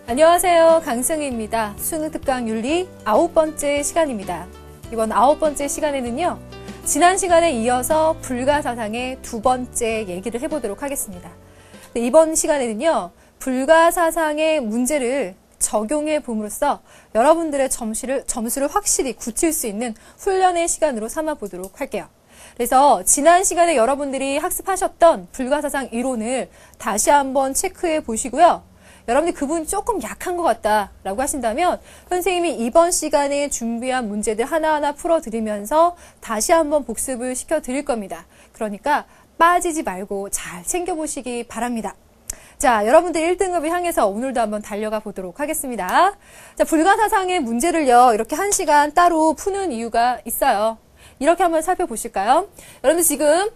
안녕하세요. 강승희입니다. 수능 특강 윤리 9번째 시간입니다. 이번 9번째 시간에는요, 지난 시간에 이어서 불가사상의 두 번째 얘기를 해보도록 하겠습니다. 이번 시간에는요, 불가사상의 문제를 적용해 봄으로써 여러분들의 점수를 확실히 굳힐 수 있는 훈련의 시간으로 삼아보도록 할게요. 그래서 지난 시간에 여러분들이 학습하셨던 불가사상 이론을 다시 한번 체크해 보시고요. 여러분들 그 부분이 조금 약한 것 같다라고 하신다면 선생님이 이번 시간에 준비한 문제들 하나하나 풀어드리면서 다시 한번 복습을 시켜드릴 겁니다. 그러니까 빠지지 말고 잘 챙겨보시기 바랍니다. 자, 여러분들 1등급을 향해서 오늘도 한번 달려가 보도록 하겠습니다. 자, 불가사상의 문제를요, 이렇게 1시간 따로 푸는 이유가 있어요. 이렇게 한번 살펴보실까요? 여러분들 지금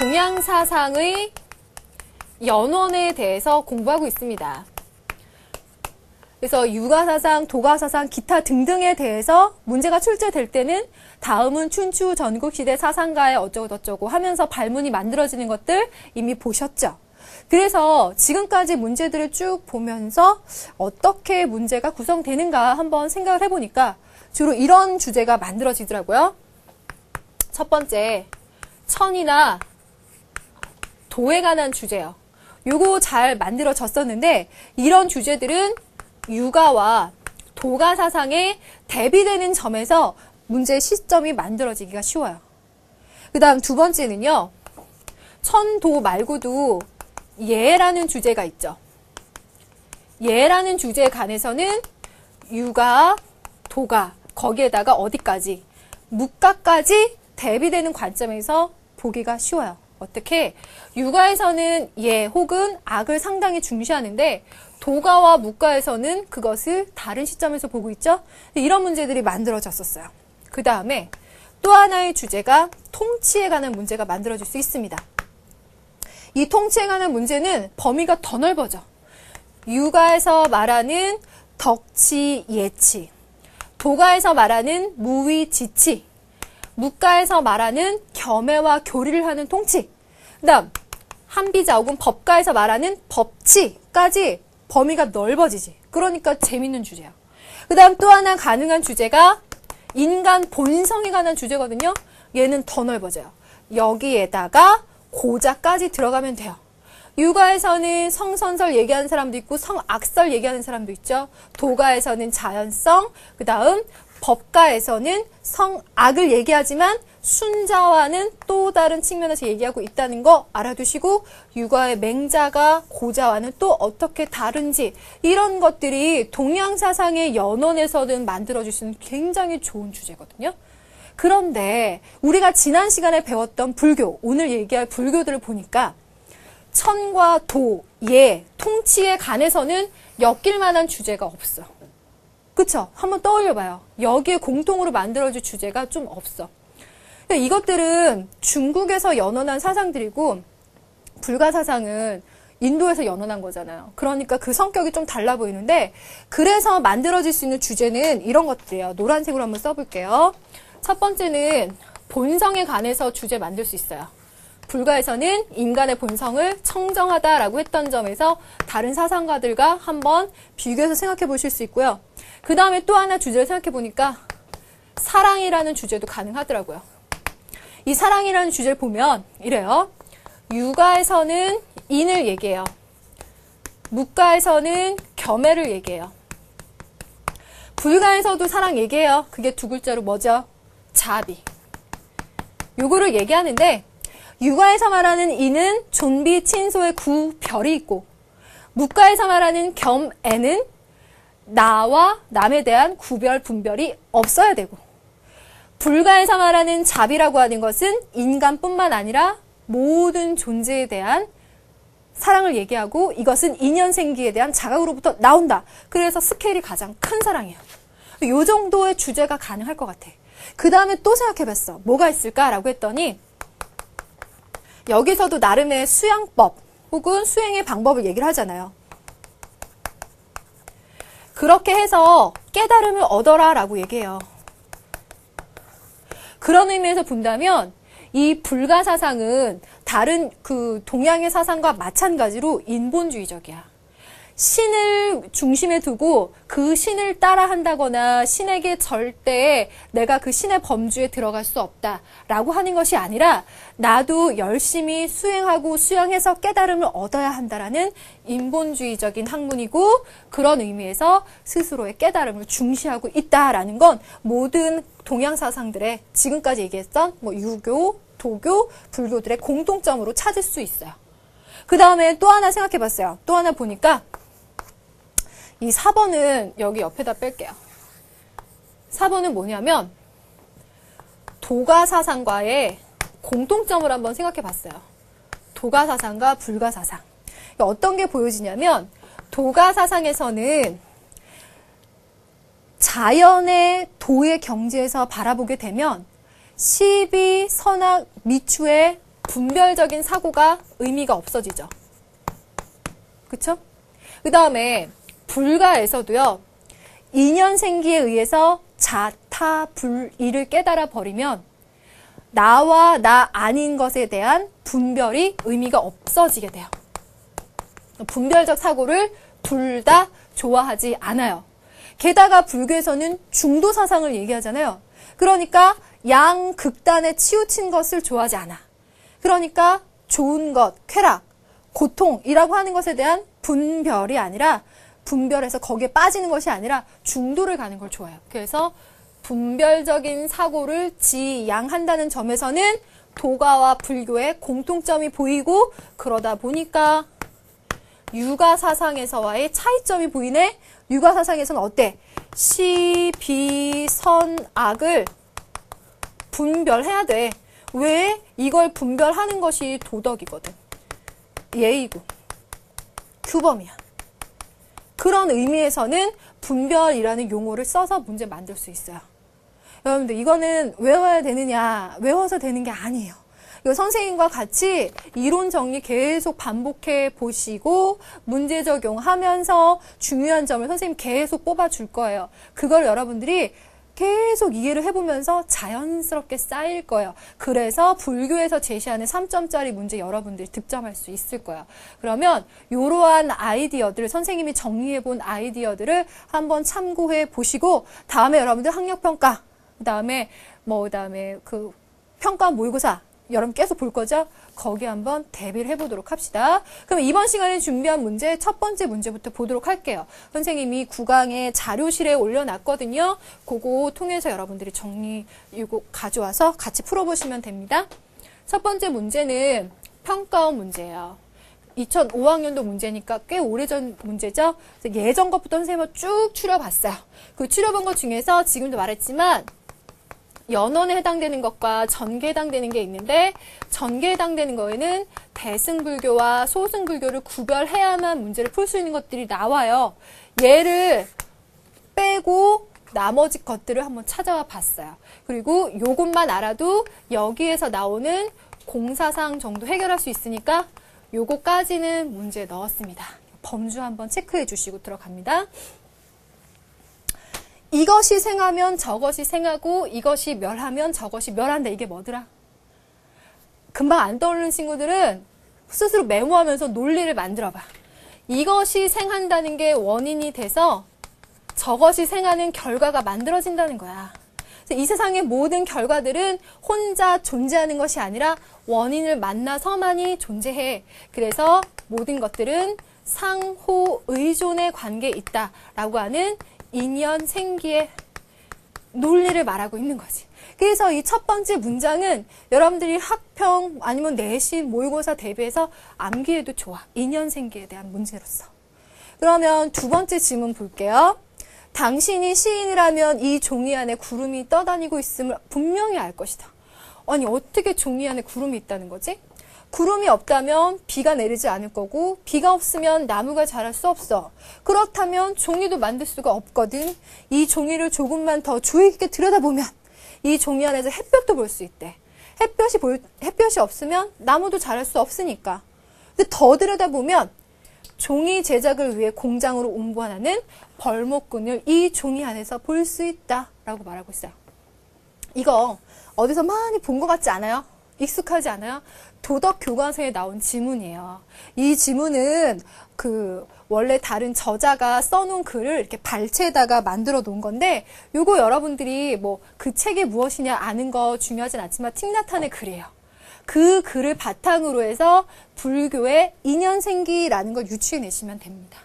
동양사상의 연원에 대해서 공부하고 있습니다. 그래서 유가사상, 도가사상, 기타 등등에 대해서 문제가 출제될 때는 다음은 춘추 전국시대 사상가의 어쩌고저쩌고 하면서 발문이 만들어지는 것들 이미 보셨죠? 그래서 지금까지 문제들을 쭉 보면서 어떻게 문제가 구성되는가 한번 생각을 해보니까 주로 이런 주제가 만들어지더라고요. 첫 번째, 천이나 도에 관한 주제요. 요거 잘 만들어졌었는데 이런 주제들은 유가와 도가 사상에 대비되는 점에서 문제의 시점이 만들어지기가 쉬워요. 그 다음 두 번째는요, 천도 말고도 예라는 주제가 있죠. 예라는 주제에 관해서는 유가, 도가, 거기에다가 어디까지, 묵가까지 대비되는 관점에서 보기가 쉬워요. 어떻게? 유가에서는 예 혹은 악을 상당히 중시하는데 도가와 묵가에서는 그것을 다른 시점에서 보고 있죠. 이런 문제들이 만들어졌었어요. 그 다음에 또 하나의 주제가 통치에 관한 문제가 만들어질 수 있습니다. 이 통치에 관한 문제는 범위가 더 넓어져. 유가에서 말하는 덕치, 예치, 도가에서 말하는 무위, 지치, 묵가에서 말하는 겸해와 교리를 하는 통치, 그 다음 한비자 혹은 법가에서 말하는 법치까지 범위가 넓어지지. 그러니까 재밌는 주제야. 그 다음 또 하나 가능한 주제가 인간 본성에 관한 주제거든요. 얘는 더 넓어져요. 여기에다가 고자까지 들어가면 돼요. 유가에서는 성선설 얘기하는 사람도 있고 성악설 얘기하는 사람도 있죠. 도가에서는 자연성, 그 다음 법가에서는 성악을 얘기하지만 순자와는 또 다른 측면에서 얘기하고 있다는 거 알아두시고 유가의 맹자가 고자와는 또 어떻게 다른지 이런 것들이 동양사상의 연원에서는 만들어질 수 있는 굉장히 좋은 주제거든요. 그런데 우리가 지난 시간에 배웠던 불교, 오늘 얘기할 불교들을 보니까 천과 도, 예, 통치에 관해서는 엮일 만한 주제가 없어. 그쵸? 한번 떠올려봐요. 여기에 공통으로 만들어질 주제가 좀 없어. 이것들은 중국에서 연원한 사상들이고 불가사상은 인도에서 연원한 거잖아요. 그러니까 그 성격이 좀 달라 보이는데 그래서 만들어질 수 있는 주제는 이런 것들이에요. 노란색으로 한번 써볼게요. 첫 번째는 본성에 관해서 주제 만들 수 있어요. 불가에서는 인간의 본성을 청정하다라고 했던 점에서 다른 사상가들과 한번 비교해서 생각해 보실 수 있고요. 그 다음에 또 하나 주제를 생각해 보니까 사랑이라는 주제도 가능하더라고요. 이 사랑이라는 주제를 보면 이래요. 유가에서는 인을 얘기해요. 묵가에서는 겸해를 얘기해요. 불가에서도 사랑 얘기해요. 그게 두 글자로 뭐죠? 자비. 요거를 얘기하는데 유가에서 말하는 인은 존비, 친소의 구별이 있고 묵가에서 말하는 겸애는 나와 남에 대한 구별, 분별이 없어야 되고 불가에서 말하는 자비라고 하는 것은 인간뿐만 아니라 모든 존재에 대한 사랑을 얘기하고 이것은 인연생기에 대한 자각으로부터 나온다. 그래서 스케일이 가장 큰 사랑이에요. 이 정도의 주제가 가능할 것 같아. 그 다음에 또 생각해봤어. 뭐가 있을까라고 했더니 여기서도 나름의 수양법 혹은 수행의 방법을 얘기를 하잖아요. 그렇게 해서 깨달음을 얻어라 라고 얘기해요. 그런 의미에서 본다면 이 불가사상은 다른 그 동양의 사상과 마찬가지로 인본주의적이야. 신을 중심에 두고 그 신을 따라 한다거나 신에게 절대 내가 그 신의 범주에 들어갈 수 없다라고 하는 것이 아니라 나도 열심히 수행하고 수양해서 깨달음을 얻어야 한다라는 인본주의적인 학문이고 그런 의미에서 스스로의 깨달음을 중시하고 있다라는 건 모든 동양 사상들의 지금까지 얘기했던 뭐 유교, 도교, 불교들의 공통점으로 찾을 수 있어요. 그 다음에 또 하나 생각해 봤어요. 또 하나 보니까 이 4번은 여기 옆에다 뺄게요. 4번은 뭐냐면 도가사상과의 공통점을 한번 생각해 봤어요. 도가사상과 불가사상. 어떤 게 보여지냐면 도가사상에서는 자연의 도의 경지에서 바라보게 되면 시비, 선악, 미추의 분별적인 사고가 의미가 없어지죠. 그쵸? 그 다음에 불가에서도요. 인연생기에 의해서 자타, 불이를 깨달아 버리면 나와 나 아닌 것에 대한 분별이 의미가 없어지게 돼요. 분별적 사고를 둘 다 좋아하지 않아요. 게다가 불교에서는 중도 사상을 얘기하잖아요. 그러니까 양극단에 치우친 것을 좋아하지 않아. 그러니까 좋은 것, 쾌락, 고통이라고 하는 것에 대한 분별이 아니라 분별해서 거기에 빠지는 것이 아니라 중도를 가는 걸 좋아해요. 그래서 분별적인 사고를 지양한다는 점에서는 도가와 불교의 공통점이 보이고 그러다 보니까 유가사상에서와의 차이점이 보이네. 유가사상에서는 어때? 시, 비, 선, 악을 분별해야 돼. 왜? 이걸 분별하는 것이 도덕이거든. 예의고 규범이야. 그런 의미에서는 분별이라는 용어를 써서 문제 만들 수 있어요. 여러분들 이거는 외워야 되느냐, 외워서 되는 게 아니에요. 이거 선생님과 같이 이론 정리 계속 반복해 보시고 문제 적용하면서 중요한 점을 선생님 계속 뽑아줄 거예요. 그걸 여러분들이 계속 이해를 해보면서 자연스럽게 쌓일 거예요. 그래서 불교에서 제시하는 3점짜리 문제 여러분들이 득점할 수 있을 거예요. 그러면 이러한 아이디어들, 선생님이 정리해본 아이디어들을 한번 참고해 보시고 다음에 여러분들 학력평가, 그다음에 그 평가 모의고사 여러분 계속 볼 거죠? 거기 한번 대비를 해보도록 합시다. 그럼 이번 시간에 준비한 문제 첫 번째 문제부터 보도록 할게요. 선생님이 9강에 자료실에 올려놨거든요. 그거 통해서 여러분들이 이거 가져와서 같이 풀어보시면 됩니다. 첫 번째 문제는 평가원 문제예요. 2005학년도 문제니까 꽤 오래전 문제죠. 예전 것부터 선생님이 쭉 추려봤어요. 그 추려본 것 중에서 지금도 말했지만 연원에 해당되는 것과 전계에 해당되는 게 있는데 전계에 해당되는 거에는 대승불교와 소승불교를 구별해야만 문제를 풀 수 있는 것들이 나와요. 얘를 빼고 나머지 것들을 한번 찾아와 봤어요. 그리고 요것만 알아도 여기에서 나오는 공사상 정도 해결할 수 있으니까 요거까지는 문제에 넣었습니다. 범주 한번 체크해 주시고 들어갑니다. 이것이 생하면 저것이 생하고 이것이 멸하면 저것이 멸한다. 이게 뭐더라? 금방 안 떠오르는 친구들은 스스로 메모하면서 논리를 만들어봐. 이것이 생한다는 게 원인이 돼서 저것이 생하는 결과가 만들어진다는 거야. 이 세상의 모든 결과들은 혼자 존재하는 것이 아니라 원인을 만나서만이 존재해. 그래서 모든 것들은 상호 의존의 관계에 있다라고 하는 인연 생기의 논리를 말하고 있는 거지. 그래서 이 첫 번째 문장은 여러분들이 학평 아니면 내신 모의고사 대비해서 암기해도 좋아. 인연 생기에 대한 문제로서. 그러면 두 번째 질문 볼게요. 당신이 시인이라면 이 종이 안에 구름이 떠다니고 있음을 분명히 알 것이다. 아니 어떻게 종이 안에 구름이 있다는 거지? 구름이 없다면 비가 내리지 않을 거고 비가 없으면 나무가 자랄 수 없어. 그렇다면 종이도 만들 수가 없거든. 이 종이를 조금만 더 주의 깊게 들여다보면 이 종이 안에서 햇볕도 볼 수 있대. 햇볕이 없으면 나무도 자랄 수 없으니까. 근데 더 들여다보면 종이 제작을 위해 공장으로 운반하는 벌목근을 이 종이 안에서 볼 수 있다라고 말하고 있어요. 이거 어디서 많이 본 것 같지 않아요? 익숙하지 않아요? 도덕 교과서에 나온 지문이에요. 이 지문은 원래 다른 저자가 써놓은 글을 이렇게 발췌에다가 만들어 놓은 건데, 요거 여러분들이 뭐 그 책이 무엇이냐 아는 거 중요하진 않지만 틱나탄의 글이에요. 그 글을 바탕으로 해서 불교의 인연생기라는 걸 유추해 내시면 됩니다.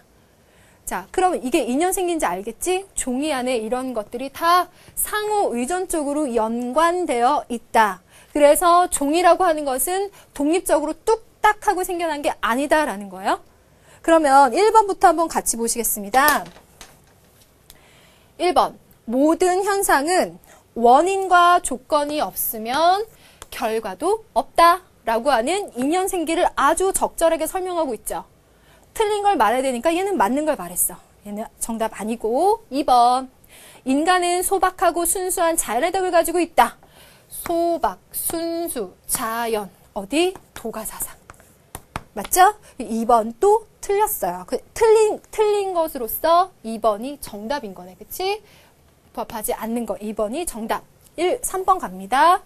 자, 그러면 이게 인연생기인지 알겠지? 종이 안에 이런 것들이 다 상호 의존적으로 연관되어 있다. 그래서 종이라고 하는 것은 독립적으로 뚝딱하고 생겨난 게 아니다라는 거예요. 그러면 1번부터 한번 같이 보시겠습니다. 1번. 모든 현상은 원인과 조건이 없으면 결과도 없다라고 하는 인연생기를 아주 적절하게 설명하고 있죠. 틀린 걸 말해야 되니까 얘는 맞는 걸 말했어. 얘는 정답 아니고 2번. 인간은 소박하고 순수한 자연의 덕을 가지고 있다. 소박, 순수, 자연. 어디? 도가사상. 맞죠? 2번 또 틀렸어요. 틀린 것으로서 2번이 정답인 거네. 그치? 부합하지 않는 거. 2번이 정답. 3번 갑니다.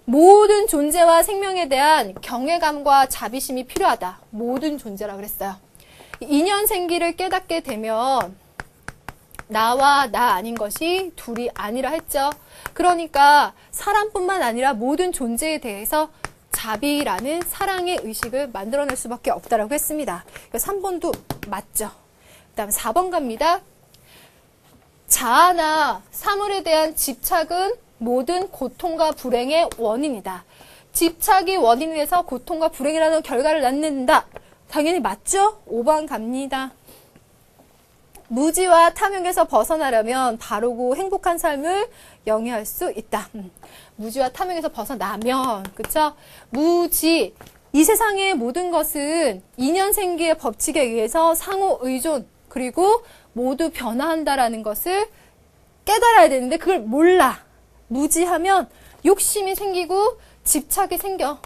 모든 존재와 생명에 대한 경외감과 자비심이 필요하다. 모든 존재라 그랬어요. 인연생기를 깨닫게 되면 나와 나 아닌 것이 둘이 아니라 했죠. 그러니까 사람뿐만 아니라 모든 존재에 대해서 자비라는 사랑의 의식을 만들어낼 수밖에 없다라고 했습니다. 3번도 맞죠. 그 다음 4번 갑니다. 자아나 사물에 대한 집착은 모든 고통과 불행의 원인이다. 집착이 원인이 돼서 고통과 불행이라는 결과를 낳는다. 당연히 맞죠? 5번 갑니다. 무지와 탐욕에서 벗어나려면 바르고 행복한 삶을 영위할 수 있다. 무지와 탐욕에서 벗어나면, 그쵸? 무지. 이 세상의 모든 것은 인연생기의 법칙에 의해서 상호 의존, 그리고 모두 변화한다라는 것을 깨달아야 되는데 그걸 몰라. 무지하면 욕심이 생기고 집착이 생겨.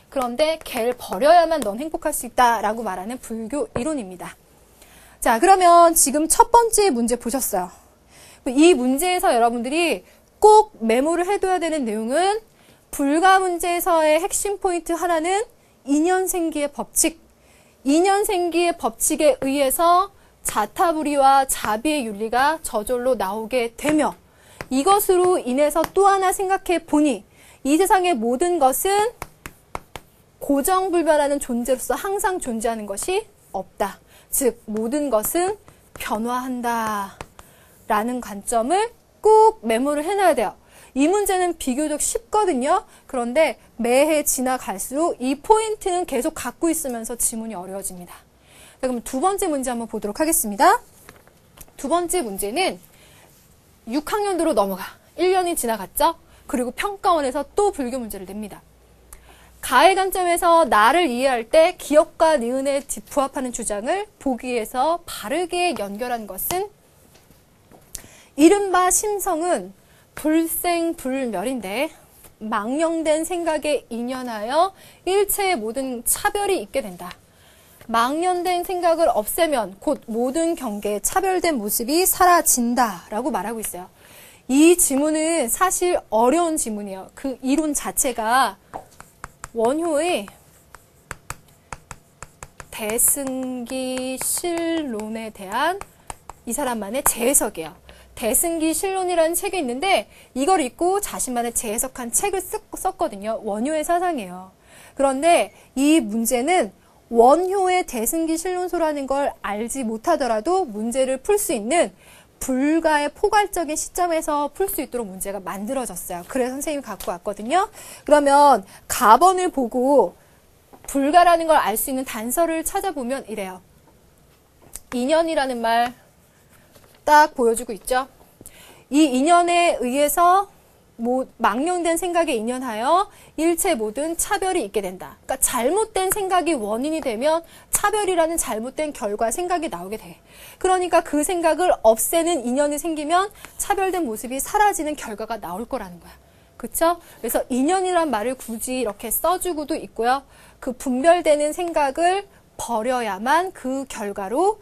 그런데 걔를 버려야만 넌 행복할 수 있다라고 말하는 불교 이론입니다. 자, 그러면 지금 첫 번째 문제 보셨어요. 이 문제에서 여러분들이 꼭 메모를 해둬야 되는 내용은 불가 문제에서의 핵심 포인트 하나는 인연생기의 법칙. 인연생기의 법칙에 의해서 자타불이와 자비의 윤리가 저절로 나오게 되며 이것으로 인해서 또 하나 생각해 보니 이 세상의 모든 것은 고정불변하는 존재로서 항상 존재하는 것이 없다. 즉 모든 것은 변화한다 라는 관점을 꼭 메모를 해놔야 돼요. 이 문제는 비교적 쉽거든요. 그런데 매해 지나갈수록 이 포인트는 계속 갖고 있으면서 지문이 어려워집니다. 자, 그럼 두 번째 문제 한번 보도록 하겠습니다. 두 번째 문제는 6학년도로 넘어가. 1년이 지나갔죠? 그리고 평가원에서 또 불교 문제를 냅니다. 가의 관점에서 나를 이해할 때 기억과 니은에 부합하는 주장을 보기 위해서 바르게 연결한 것은 이른바 심성은 불생불멸인데 망령된 생각에 인연하여 일체의 모든 차별이 있게 된다. 망령된 생각을 없애면 곧 모든 경계에 차별된 모습이 사라진다라고 말하고 있어요. 이 지문은 사실 어려운 지문이에요. 그 이론 자체가 원효의 대승기실론에 대한 이 사람만의 재해석이에요. 대승기실론이라는 책이 있는데 이걸 읽고 자신만의 재해석한 책을 썼거든요. 원효의 사상이에요. 그런데 이 문제는 원효의 대승기실론소라는 걸 알지 못하더라도 문제를 풀 수 있는 불가의 포괄적인 시점에서 풀 수 있도록 문제가 만들어졌어요. 그래서 선생님이 갖고 왔거든요. 그러면 가번을 보고 불가라는 걸 알 수 있는 단서를 찾아보면 이래요. 인연이라는 말 딱 보여주고 있죠. 이 인연에 의해서 망령된 생각에 인연하여 일체 모든 차별이 있게 된다. 그러니까 잘못된 생각이 원인이 되면 차별이라는 잘못된 결과 생각이 나오게 돼. 그러니까 그 생각을 없애는 인연이 생기면 차별된 모습이 사라지는 결과가 나올 거라는 거야. 그쵸? 그래서 인연이란 말을 굳이 이렇게 써주고도 있고요. 그 분별되는 생각을 버려야만 그 결과로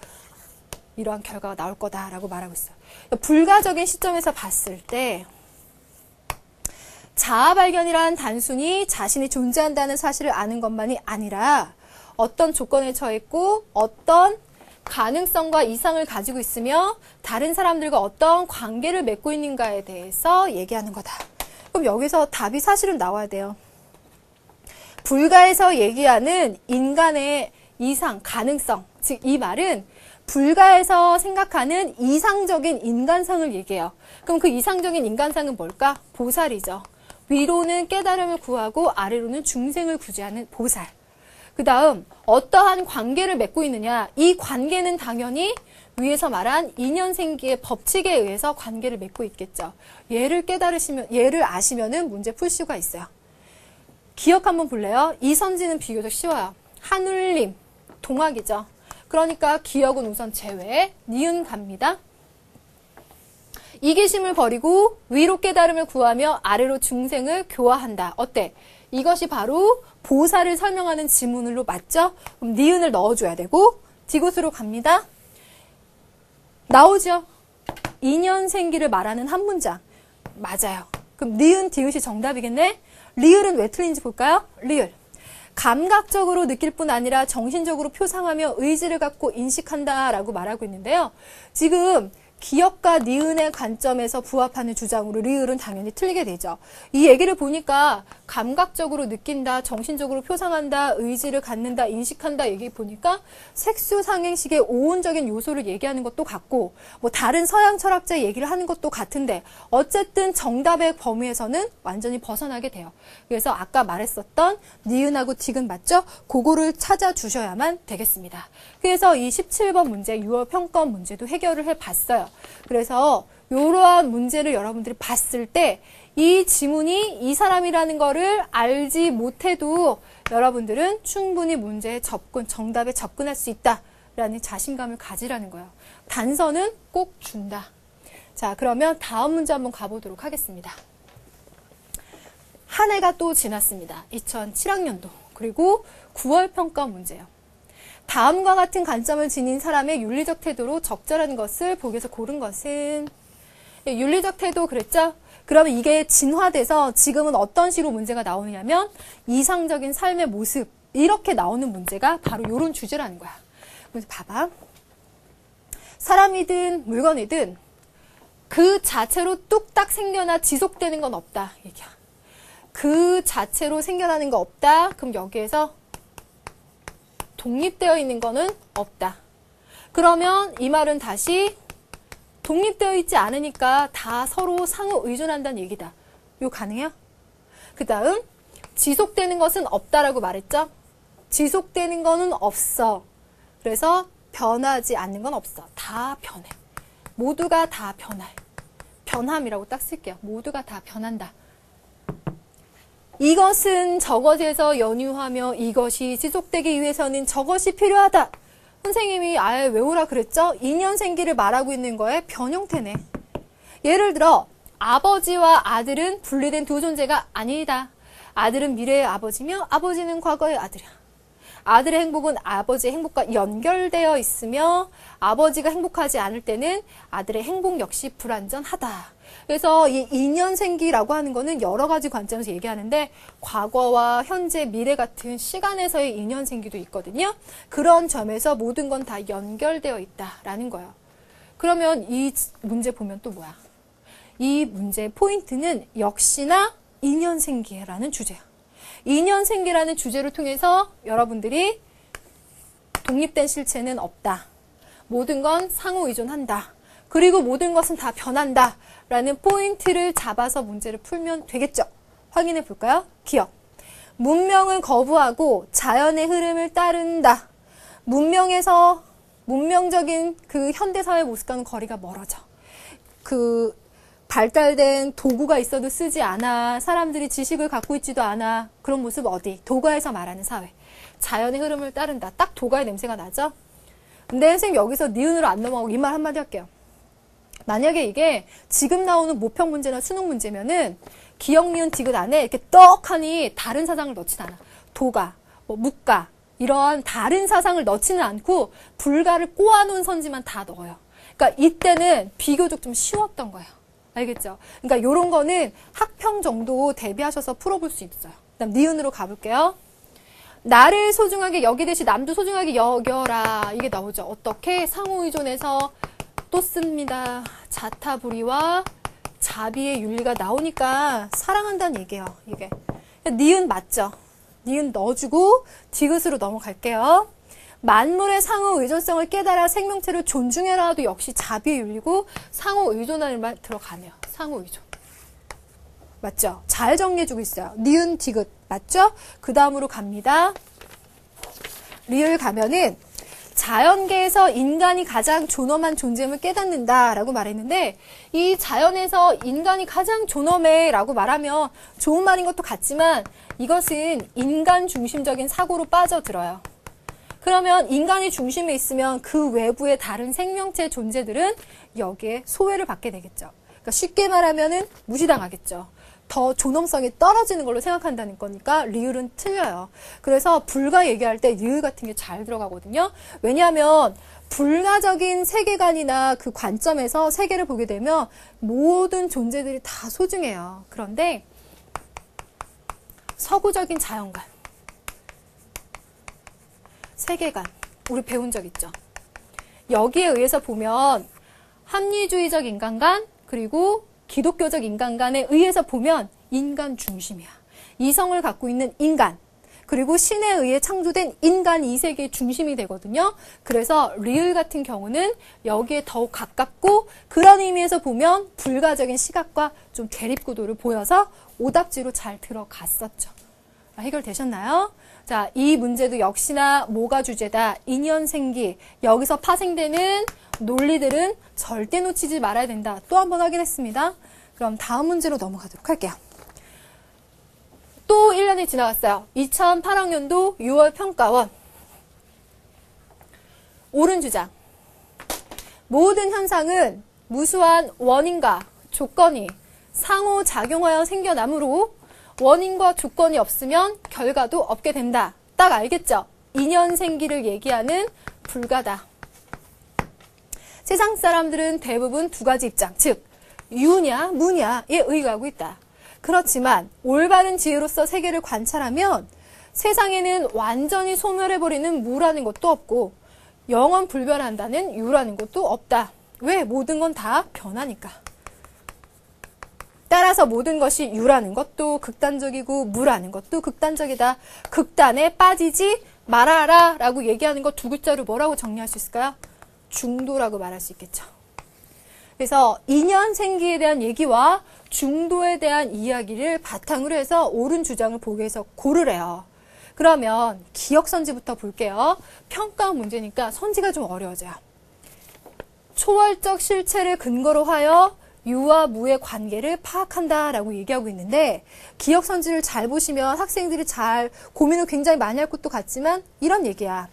이러한 결과가 나올 거다라고 말하고 있어요. 불가적인 시점에서 봤을 때 자아 발견이란 단순히 자신이 존재한다는 사실을 아는 것만이 아니라 어떤 조건에 처했고 어떤 가능성과 이상을 가지고 있으며 다른 사람들과 어떤 관계를 맺고 있는가에 대해서 얘기하는 거다. 그럼 여기서 답이 사실은 나와야 돼요. 불가에서 얘기하는 인간의 이상, 가능성, 즉 이 말은 불가에서 생각하는 이상적인 인간상을 얘기해요. 그럼 그 이상적인 인간상은 뭘까? 보살이죠. 위로는 깨달음을 구하고 아래로는 중생을 구제하는 보살. 그 다음 어떠한 관계를 맺고 있느냐. 이 관계는 당연히 위에서 말한 인연생기의 법칙에 의해서 관계를 맺고 있겠죠. 얘를 아시면은 문제 풀 수가 있어요. 기억 한번 볼래요? 이선지는 비교적 쉬워요. 한울림, 동학이죠. 그러니까 기억은 우선 제외, 니은 갑니다. 이기심을 버리고 위로 깨달음을 구하며 아래로 중생을 교화한다. 어때? 이것이 바로 보살을 설명하는 지문으로 맞죠? 그럼 니은을 넣어줘야 되고 뒤곳으로 갑니다. 나오죠? 인연생기를 말하는 한 문장. 맞아요. 그럼 니은, 디귿이 정답이겠네? 리을은 왜 틀린지 볼까요? 리을. 감각적으로 느낄 뿐 아니라 정신적으로 표상하며 의지를 갖고 인식한다라고 말하고 있는데요. 지금 기억과 니은의 관점에서 부합하는 주장으로 리을은 당연히 틀리게 되죠. 이 얘기를 보니까 감각적으로 느낀다, 정신적으로 표상한다, 의지를 갖는다, 인식한다 얘기 보니까 색수상행식의 오온적인 요소를 얘기하는 것도 같고 뭐 다른 서양 철학자의 얘기를 하는 것도 같은데 어쨌든 정답의 범위에서는 완전히 벗어나게 돼요. 그래서 아까 말했었던 니은하고 디귿 맞죠? 그거를 찾아주셔야만 되겠습니다. 그래서 이 17번 문제 6월 평가원 문제도 해결을 해봤어요. 그래서 이러한 문제를 여러분들이 봤을 때 이 지문이 이 사람이라는 거를 알지 못해도 여러분들은 충분히 문제에 정답에 접근할 수 있다라는 자신감을 가지라는 거예요. 단서는 꼭 준다. 자, 그러면 다음 문제 한번 가보도록 하겠습니다. 한 해가 또 지났습니다. 2007학년도. 그리고 9월 평가 문제예요. 다음과 같은 관점을 지닌 사람의 윤리적 태도로 적절한 것을 보기에서 고른 것은 윤리적 태도 그랬죠? 그러면 이게 진화돼서 지금은 어떤 식으로 문제가 나오냐면 이상적인 삶의 모습 이렇게 나오는 문제가 바로 이런 주제라는 거야. 그래서 봐봐. 사람이든 물건이든 그 자체로 뚝딱 생겨나 지속되는 건 없다. 얘기야. 그 자체로 생겨나는 거 없다. 그럼 여기에서 독립되어 있는 거는 없다. 그러면 이 말은 다시 독립되어 있지 않으니까 다 서로 상호 의존한다는 얘기다. 이거 가능해요? 그 다음 지속되는 것은 없다라고 말했죠? 지속되는 거는 없어. 그래서 변하지 않는 건 없어. 다 변해. 모두가 다 변할. 변함이라고 딱 쓸게요. 모두가 다 변한다. 이것은 저것에서 연유하며 이것이 지속되기 위해서는 저것이 필요하다. 선생님이 아예 외우라 그랬죠? 인연생기를 말하고 있는 거에 변형태네. 예를 들어 아버지와 아들은 분리된 두 존재가 아니다. 아들은 미래의 아버지며 아버지는 과거의 아들이야. 아들의 행복은 아버지의 행복과 연결되어 있으며 아버지가 행복하지 않을 때는 아들의 행복 역시 불완전하다. 그래서 이 인연생기라고 하는 거는 여러 가지 관점에서 얘기하는데 과거와 현재, 미래 같은 시간에서의 인연생기도 있거든요. 그런 점에서 모든 건 다 연결되어 있다라는 거예요. 그러면 이 문제 보면 또 뭐야? 이 문제의 포인트는 역시나 인연생기라는 주제야. 인연생기라는 주제를 통해서 여러분들이 독립된 실체는 없다. 모든 건 상호 의존한다. 그리고 모든 것은 다 변한다. 라는 포인트를 잡아서 문제를 풀면 되겠죠. 확인해 볼까요? 기억. 문명을 거부하고 자연의 흐름을 따른다. 문명적인 그 현대사회 모습과는 거리가 멀어져. 그 발달된 도구가 있어도 쓰지 않아. 사람들이 지식을 갖고 있지도 않아. 그런 모습 어디? 도가에서 말하는 사회. 자연의 흐름을 따른다. 딱 도가의 냄새가 나죠? 근데 선생님 여기서 니은으로 안 넘어가고 이 말 한마디 할게요. 만약에 이게 지금 나오는 모평 문제나 수능 문제면은 기억, 니은, 디귿 안에 이렇게 떡하니 다른 사상을 넣진 않아. 도가, 뭐 묵가 이러한 다른 사상을 넣지는 않고 불가를 꼬아놓은 선지만 다 넣어요. 그러니까 이때는 비교적 좀 쉬웠던 거예요. 알겠죠? 그러니까 요런 거는 학평 정도 대비하셔서 풀어볼 수 있어요. 그다음 니은으로 가볼게요. 나를 소중하게 여기듯이 남도 소중하게 여겨라. 이게 나오죠. 어떻게? 상호의존해서 또 씁니다. 자타불이와 자비의 윤리가 나오니까 사랑한다는 얘기예요. 이게. 니은 맞죠? 니은 넣어주고 디귿으로 넘어갈게요. 만물의 상호 의존성을 깨달아 생명체를 존중해라도 역시 자비의 윤리고 상호 의존하는 말 들어가네요. 상호 의존. 맞죠? 잘 정리해주고 있어요. 니은 디귿 맞죠? 그 다음으로 갑니다. 리을 가면은 자연계에서 인간이 가장 존엄한 존재임을 깨닫는다라고 말했는데 이 자연에서 인간이 가장 존엄해라고 말하면 좋은 말인 것도 같지만 이것은 인간 중심적인 사고로 빠져들어요. 그러면 인간이 중심에 있으면 그 외부의 다른 생명체 존재들은 여기에 소외를 받게 되겠죠. 그러니까 쉽게 말하면은 무시당하겠죠. 더 존엄성이 떨어지는 걸로 생각한다는 거니까 리을은 틀려요. 그래서 불가 얘기할 때 리을 같은 게 잘 들어가거든요. 왜냐하면 불가적인 세계관이나 그 관점에서 세계를 보게 되면 모든 존재들이 다 소중해요. 그런데 서구적인 자연관, 세계관, 우리 배운 적 있죠. 여기에 의해서 보면 합리주의적 인간관 그리고 기독교적 인간관에 의해서 보면 인간 중심이야. 이성을 갖고 있는 인간 그리고 신에 의해 창조된 인간 이 세계의 중심이 되거든요. 그래서 리을 같은 경우는 여기에 더욱 가깝고 그런 의미에서 보면 불가적인 시각과 좀 대립구도를 보여서 오답지로 잘 들어갔었죠. 해결되셨나요? 자, 이 문제도 역시나 뭐가 주제다? 인연생기. 여기서 파생되는 논리들은 절대 놓치지 말아야 된다. 또 한 번 확인했습니다. 그럼 다음 문제로 넘어가도록 할게요. 또 1년이 지나갔어요. 2008학년도 6월 평가원. 옳은 주장. 모든 현상은 무수한 원인과 조건이 상호작용하여 생겨나므로 원인과 조건이 없으면 결과도 없게 된다. 딱 알겠죠? 인연생기를 얘기하는 불가다. 세상 사람들은 대부분 두 가지 입장, 즉 유냐 무냐에 의거하고 있다. 그렇지만 올바른 지혜로서 세계를 관찰하면 세상에는 완전히 소멸해버리는 무라는 것도 없고 영원 불변한다는 유라는 것도 없다. 왜? 모든 건 다 변하니까. 따라서 모든 것이 유라는 것도 극단적이고 무라는 것도 극단적이다. 극단에 빠지지 말아라 라고 얘기하는 거 두 글자로 뭐라고 정리할 수 있을까요? 중도라고 말할 수 있겠죠. 그래서 인연생기에 대한 얘기와 중도에 대한 이야기를 바탕으로 해서 옳은 주장을 보기 위해서 고르래요. 그러면 기억선지부터 볼게요. 평가 문제니까 선지가 좀 어려워져요. 초월적 실체를 근거로 하여 유와 무의 관계를 파악한다라고 얘기하고 있는데 기억선지를 잘 보시면 학생들이 잘 고민을 굉장히 많이 할 것도 같지만 이런 얘기야.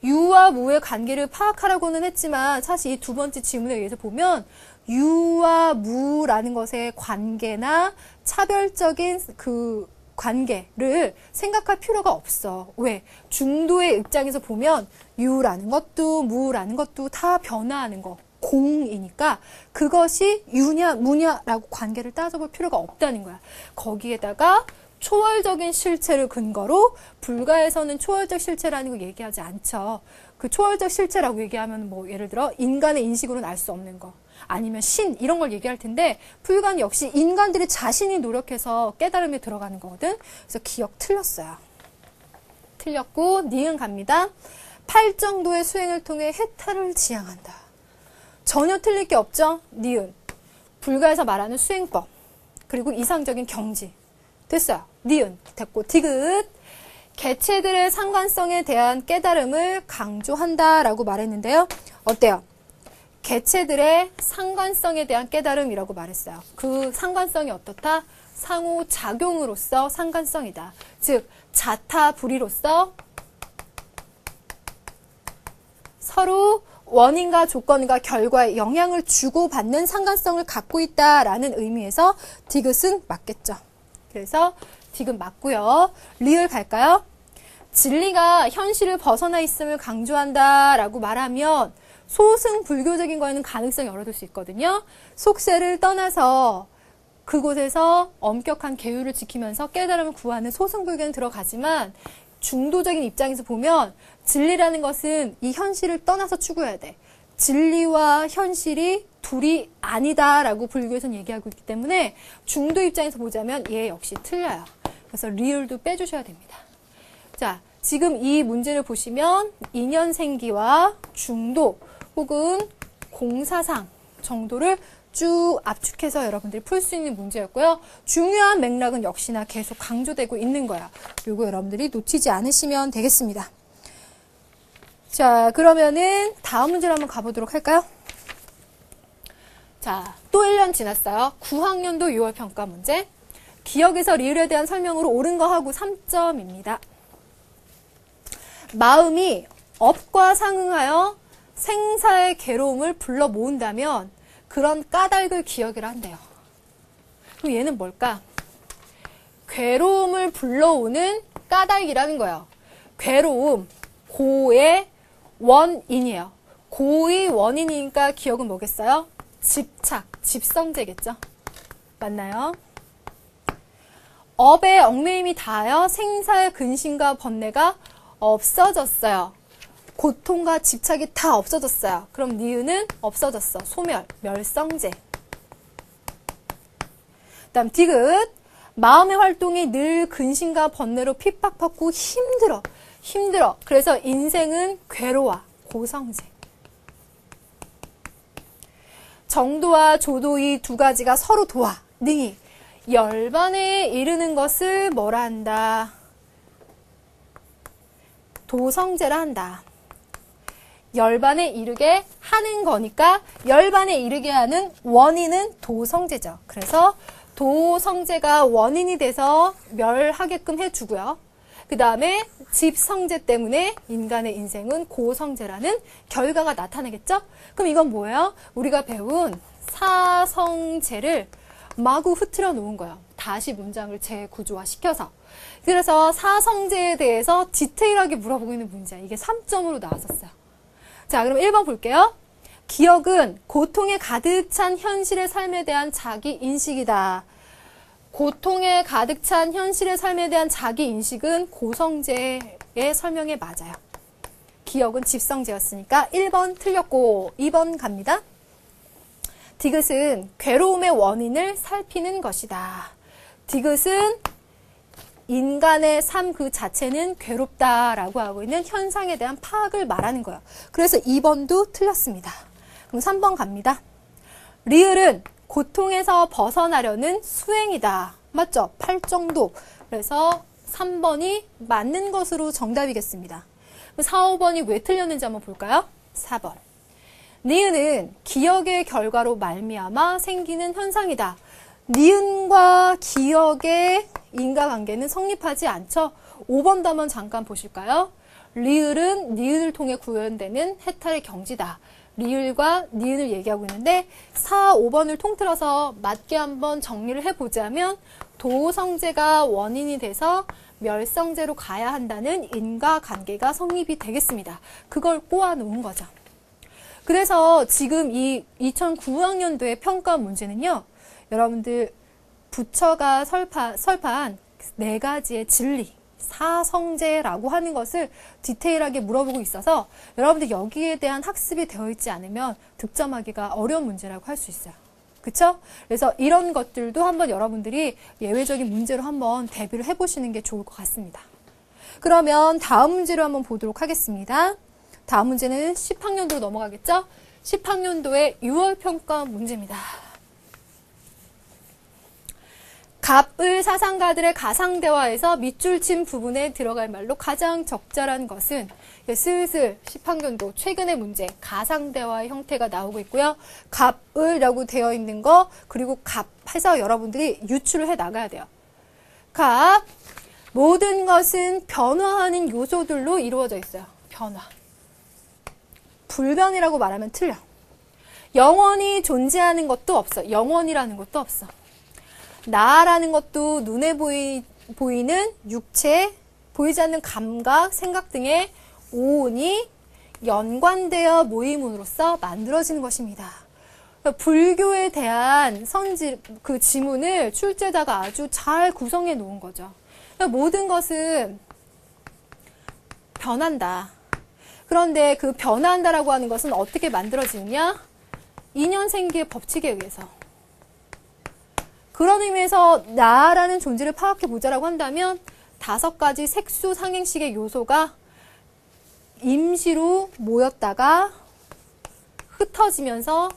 유와 무의 관계를 파악하라고는 했지만 사실 이 두 번째 지문에 의해서 보면 유와 무라는 것의 관계나 차별적인 그 관계를 생각할 필요가 없어. 왜? 중도의 입장에서 보면 유라는 것도 무라는 것도 다 변화하는 거. 공이니까 그것이 유냐 무냐라고 관계를 따져볼 필요가 없다는 거야. 거기에다가 초월적인 실체를 근거로 불가에서는 초월적 실체라는 거 얘기하지 않죠. 그 초월적 실체라고 얘기하면 뭐 예를 들어 인간의 인식으로는 알 수 없는 거 아니면 신 이런 걸 얘기할 텐데 불가는 역시 인간들이 자신이 노력해서 깨달음에 들어가는 거거든. 그래서 기억 틀렸어요. 틀렸고 니은 갑니다. 8정도의 수행을 통해 해탈을 지향한다. 전혀 틀릴 게 없죠. 니은. 불가에서 말하는 수행법 그리고 이상적인 경지. 됐어요. 니은 됐고 디귿. 개체들의 상관성에 대한 깨달음을 강조한다라고 말했는데요. 어때요? 개체들의 상관성에 대한 깨달음이라고 말했어요. 그 상관성이 어떻다? 상호작용으로서 상관성이다. 즉 자타불이로서 서로 원인과 조건과 결과에 영향을 주고받는 상관성을 갖고 있다라는 의미에서 디귿은 맞겠죠. 그래서 디귿 맞고요. 리을 갈까요? 진리가 현실을 벗어나 있음을 강조한다라고 말하면 소승 불교적인 거에는 가능성이 열어둘 수 있거든요. 속세를 떠나서 그곳에서 엄격한 계율을 지키면서 깨달음을 구하는 소승불교는 들어가지만 중도적인 입장에서 보면 진리라는 것은 이 현실을 떠나서 추구해야 돼. 진리와 현실이 둘이 아니다라고 불교에서는 얘기하고 있기 때문에 중도 입장에서 보자면 얘 역시 틀려요. 그래서 리을도 빼주셔야 됩니다. 자, 지금 이 문제를 보시면 인연생기와 중도 혹은 공사상 정도를 쭉 압축해서 여러분들이 풀 수 있는 문제였고요. 중요한 맥락은 역시나 계속 강조되고 있는 거야. 요거 여러분들이 놓치지 않으시면 되겠습니다. 자, 그러면은 다음 문제로 한번 가보도록 할까요? 자, 또 1년 지났어요. 9학년도 6월 평가 문제. 기억에서 리을에 대한 설명으로 옳은 거 하고 3점입니다. 마음이 업과 상응하여 생사의 괴로움을 불러 모은다면 그런 까닭을 기억이라 한대요. 그럼 얘는 뭘까? 괴로움을 불러오는 까닭이라는 거예요. 괴로움, 고의 원인이에요. 고의 원인이니까 기억은 뭐겠어요? 집착, 집성제겠죠? 맞나요? 업의 얽매임이 닿아여 생사의 근심과 번뇌가 없어졌어요. 고통과 집착이 다 없어졌어요. 그럼 니은은 없어졌어. 소멸, 멸성제. 다음 디귿. 마음의 활동이 늘 근심과 번뇌로 핍박받고 힘들어. 그래서 인생은 괴로워. 고성제. 정도와 조도 이 두 가지가 서로 도와. 능히 열반에 이르는 것을 뭐라 한다? 도성제라 한다. 열반에 이르게 하는 거니까 열반에 이르게 하는 원인은 도성제죠. 그래서 도성제가 원인이 돼서 멸하게끔 해주고요. 그 다음에 집성제 때문에 인간의 인생은 고성제라는 결과가 나타나겠죠? 그럼 이건 뭐예요? 우리가 배운 사성제를 마구 흐트려 놓은 거예요. 다시 문장을 재구조화시켜서. 그래서 사성제에 대해서 디테일하게 물어보고 있는 문제야. 이게 3점으로 나왔었어요. 자, 그럼 1번 볼게요. 기억은 고통에 가득 찬 현실의 삶에 대한 자기 인식이다. 고통에 가득 찬 현실의 삶에 대한 자기 인식은 고성제의 설명에 맞아요. 기억은 집성제였으니까 1번 틀렸고 2번 갑니다. 디귿은 괴로움의 원인을 살피는 것이다. 디귿은 인간의 삶 그 자체는 괴롭다라고 하고 있는 현상에 대한 파악을 말하는 거예요. 그래서 2번도 틀렸습니다. 그럼 3번 갑니다. 리을은 고통에서 벗어나려는 수행이다. 맞죠? 8정도. 그래서 3번이 맞는 것으로 정답이겠습니다. 4, 5번이 왜 틀렸는지 한번 볼까요? 4번. 니은은 기억의 결과로 말미암아 생기는 현상이다. 니은과 기억의 인과관계는 성립하지 않죠. 5번 답안 잠깐 보실까요? 리을은 니은을 통해 구현되는 해탈의 경지다. 리을과 니은을 얘기하고 있는데 4, 5번을 통틀어서 맞게 한번 정리를 해보자면 도성제가 원인이 돼서 멸성제로 가야 한다는 인과관계가 성립이 되겠습니다. 그걸 꼬아놓은 거죠. 그래서 지금 이 2009학년도의 평가 문제는요. 여러분들 부처가 설파한 4가지의 진리, 사성제라고 하는 것을 디테일하게 물어보고 있어서 여러분들 여기에 대한 학습이 되어 있지 않으면 득점하기가 어려운 문제라고 할 수 있어요. 그쵸? 그래서 이런 것들도 한번 여러분들이 예외적인 문제로 한번 대비를 해보시는 게 좋을 것 같습니다. 그러면 다음 문제로 한번 보도록 하겠습니다. 다음 문제는 10학년도로 넘어가겠죠? 10학년도의 6월 평가 문제입니다. 갑을 사상가들의 가상대화에서 밑줄 친 부분에 들어갈 말로 가장 적절한 것은 슬슬 10학년도 최근의 문제 가상대화의 형태가 나오고 있고요. 갑을이라고 되어 있는 거 그리고 갑해서 여러분들이 유추를 해 나가야 돼요. 갑 모든 것은 변화하는 요소들로 이루어져 있어요. 변화. 불변이라고 말하면 틀려. 영원히 존재하는 것도 없어. 영원이라는 것도 없어. 나라는 것도 눈에 보이는 육체, 보이지 않는 감각, 생각 등의 오온이 연관되어 모임으로써 만들어지는 것입니다. 불교에 대한 그 지문을 출제자가 아주 잘 구성해 놓은 거죠. 모든 것은 변한다. 그런데 그 변한다라고 하는 것은 어떻게 만들어지느냐? 인연생기의 법칙에 의해서. 그런 의미에서 나라는 존재를 파악해 보자라고 한다면 5가지 색수 상행식의 요소가 임시로 모였다가 흩어지면서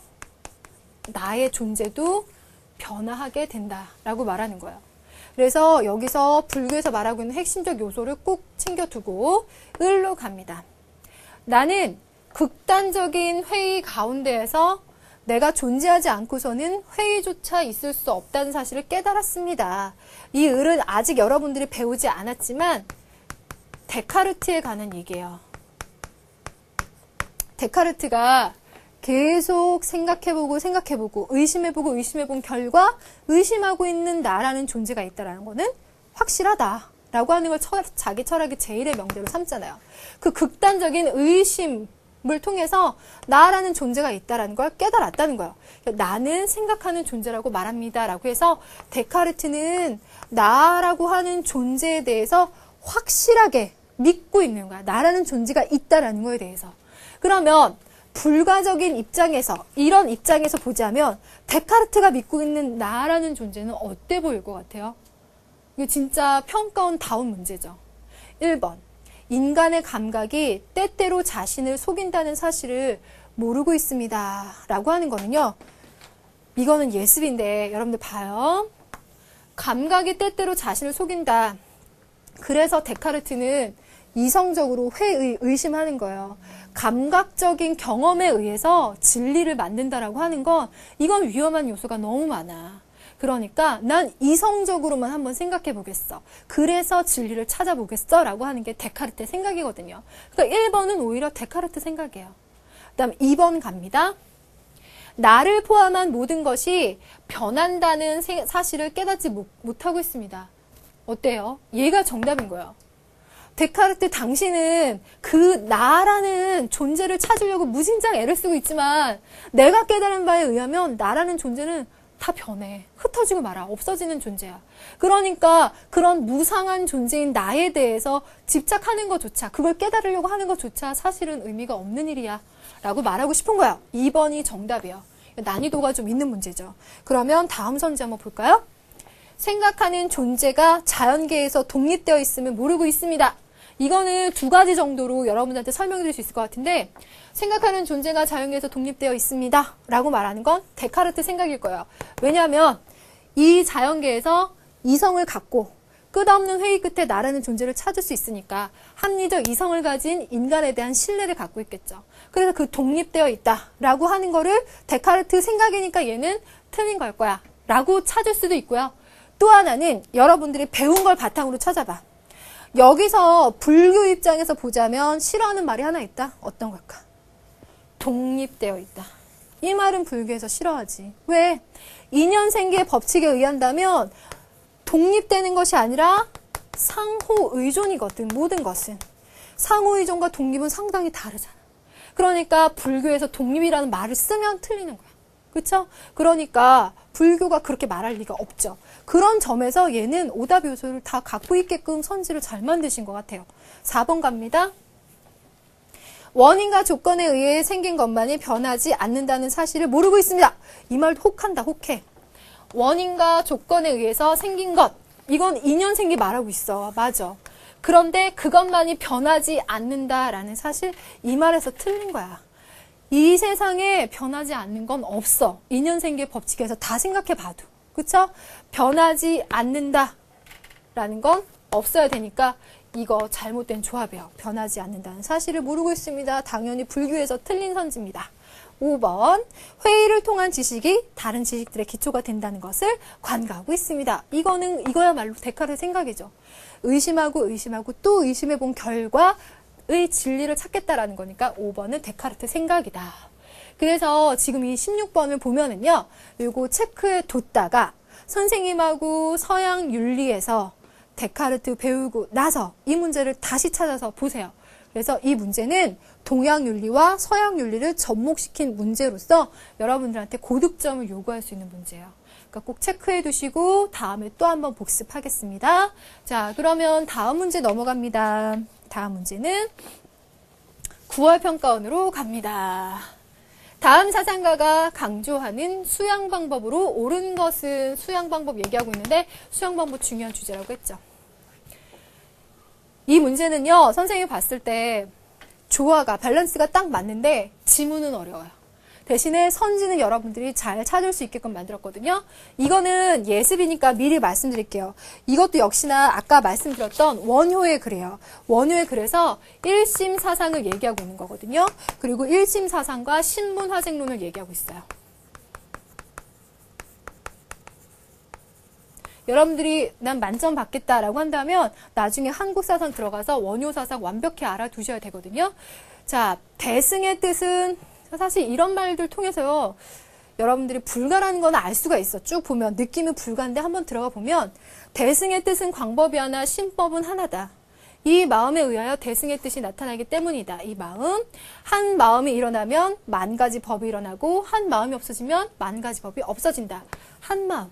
나의 존재도 변화하게 된다라고 말하는 거예요. 그래서 여기서 불교에서 말하고 있는 핵심적 요소를 꼭 챙겨두고 을로 갑니다. 나는 극단적인 회의 가운데에서 내가 존재하지 않고서는 회의조차 있을 수 없다는 사실을 깨달았습니다. 이 을은 아직 여러분들이 배우지 않았지만 데카르트에 관한 얘기예요. 데카르트가 계속 생각해보고 의심해본 결과 의심하고 있는 나라는 존재가 있다는 거는 확실하다라고 하는 걸 자기 철학의 제1의 명제로 삼잖아요. 그 극단적인 의심을 통해서 나라는 존재가 있다는 걸 깨달았다는 거예요. 나는 생각하는 존재라고 말합니다. 라고 해서 데카르트는 나라고 하는 존재에 대해서 확실하게 믿고 있는 거야. 나라는 존재가 있다라는 거에 대해서. 그러면 불가적인 입장에서, 이런 입장에서 보자면 데카르트가 믿고 있는 나라는 존재는 어때 보일 것 같아요? 이게 진짜 평가원 다운 문제죠. 1번, 인간의 감각이 때때로 자신을 속인다는 사실을 모르고 있습니다. 라고 하는 거는요, 이거는 예습인데 여러분들 봐요. 감각이 때때로 자신을 속인다. 그래서 데카르트는 이성적으로 의심하는 거예요. 감각적인 경험에 의해서 진리를 만든다라고 하는 건 이건 위험한 요소가 너무 많아. 그러니까 난 이성적으로만 한번 생각해 보겠어. 그래서 진리를 찾아보겠어 라고 하는 게 데카르트의 생각이거든요. 그러니까 1번은 오히려 데카르트 생각이에요. 그 다음 2번 갑니다. 나를 포함한 모든 것이 변한다는 사실을 깨닫지 못하고 있습니다. 어때요? 얘가 정답인 거예요. 데카르트, 당신은 그 나라는 존재를 찾으려고 무진장 애를 쓰고 있지만 내가 깨달은 바에 의하면 나라는 존재는 다 변해. 흩어지고 말아. 없어지는 존재야. 그러니까 그런 무상한 존재인 나에 대해서 집착하는 것조차, 그걸 깨달으려고 하는 것조차 사실은 의미가 없는 일이야 라고 말하고 싶은 거야. 2번이 정답이에요. 난이도가 좀 있는 문제죠. 그러면 다음 선지 한번 볼까요? 생각하는 존재가 자연계에서 독립되어 있음을 모르고 있습니다. 이거는 2가지 정도로 여러분들한테 설명드릴 수 있을 것 같은데, 생각하는 존재가 자연계에서 독립되어 있습니다 라고 말하는 건 데카르트 생각일 거예요. 왜냐하면 이 자연계에서 이성을 갖고 끝없는 회의 끝에 나라는 존재를 찾을 수 있으니까 합리적 이성을 가진 인간에 대한 신뢰를 갖고 있겠죠. 그래서 그 독립되어 있다 라고 하는 거를 데카르트 생각이니까 얘는 틀린 걸 거야 라고 찾을 수도 있고요. 또 하나는 여러분들이 배운 걸 바탕으로 찾아봐. 여기서 불교 입장에서 보자면 싫어하는 말이 하나 있다. 어떤 걸까? 독립되어 있다. 이 말은 불교에서 싫어하지. 왜? 인연생기의 법칙에 의한다면 독립되는 것이 아니라 상호의존이거든. 모든 것은. 상호의존과 독립은 상당히 다르잖아. 그러니까 불교에서 독립이라는 말을 쓰면 틀리는 거야. 그렇죠? 그러니까 불교가 그렇게 말할 리가 없죠. 그런 점에서 얘는 오답 요소를 다 갖고 있게끔 선지를 잘 만드신 것 같아요. 4번 갑니다. 원인과 조건에 의해 생긴 것만이 변하지 않는다는 사실을 모르고 있습니다. 이 말 혹한다, 혹해. 원인과 조건에 의해서 생긴 것. 이건 인연생기 말하고 있어. 맞아. 그런데 그것만이 변하지 않는다라는 사실, 이 말에서 틀린 거야. 이 세상에 변하지 않는 건 없어. 인연생기의 법칙에서 다 생각해 봐도. 그쵸? 변하지 않는다라는 건 없어야 되니까 이거 잘못된 조합이에요. 변하지 않는다는 사실을 모르고 있습니다. 당연히 불교에서 틀린 선지입니다. 5번, 회의를 통한 지식이 다른 지식들의 기초가 된다는 것을 관가하고 있습니다. 이거야말로 데카르트 생각이죠. 의심하고 또 의심해본 결과의 진리를 찾겠다라는 거니까 5번은 데카르트 생각이다. 그래서 지금 이 16번을 보면은요, 요거 체크해 뒀다가 선생님하고 서양 윤리에서 데카르트 배우고 나서 이 문제를 다시 찾아서 보세요. 그래서 이 문제는 동양 윤리와 서양 윤리를 접목시킨 문제로서 여러분들한테 고득점을 요구할 수 있는 문제예요. 그러니까 꼭 체크해 두시고 다음에 또 한번 복습하겠습니다. 자, 그러면 다음 문제 넘어갑니다. 다음 문제는 9월 평가원으로 갑니다. 다음 사상가가 강조하는 수양 방법으로 옳은 것은 수양 방법 얘기하고 있는데 수양 방법 중요한 주제라고 했죠. 이 문제는요, 선생님이 봤을 때 조화가, 밸런스가 딱 맞는데 지문은 어려워요. 대신에 선지는 여러분들이 잘 찾을 수 있게끔 만들었거든요. 이거는 예습이니까 미리 말씀드릴게요. 이것도 역시나 아까 말씀드렸던 원효의 글이에요. 원효의 글에서 1심 사상을 얘기하고 있는 거거든요. 그리고 1심 사상과 신문화생론을 얘기하고 있어요. 여러분들이 난 만점 받겠다라고 한다면 나중에 한국 사상 들어가서 원효 사상 완벽히 알아두셔야 되거든요. 자, 대승의 뜻은 사실 이런 말들 통해서요. 여러분들이 불가라는 건 알 수가 있어. 쭉 보면 느낌은 불가인데 한번 들어가 보면 대승의 뜻은 광법이 하나, 신법은 하나다. 이 마음에 의하여 대승의 뜻이 나타나기 때문이다. 이 마음, 한 마음이 일어나면 만 가지 법이 일어나고 한 마음이 없어지면 만 가지 법이 없어진다. 한 마음.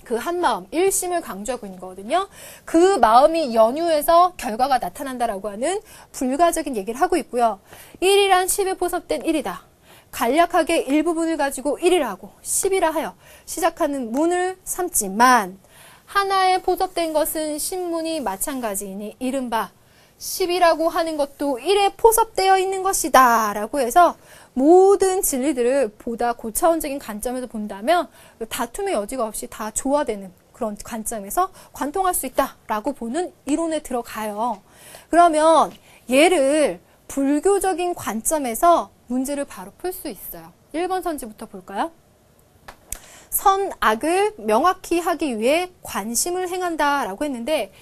그 한 마음, 일심을 강조하고 있는 거거든요. 그 마음이 연유해서 결과가 나타난다라고 하는 불가적인 얘기를 하고 있고요. 1이란 10에 포섭된 1이다. 간략하게 일부분을 가지고 1이라고 10이라 하여 시작하는 문을 삼지만 하나에 포섭된 것은 신문이 마찬가지이니 이른바 10이라고 하는 것도 1에 포섭되어 있는 것이다 라고 해서 모든 진리들을 보다 고차원적인 관점에서 본다면 다툼의 여지가 없이 다 조화되는 그런 관점에서 관통할 수 있다라고 보는 이론에 들어가요. 그러면 얘를 불교적인 관점에서 문제를 바로 풀 수 있어요. 1번 선지부터 볼까요? 선악을 명확히 하기 위해 관심을 행한다라고 했는데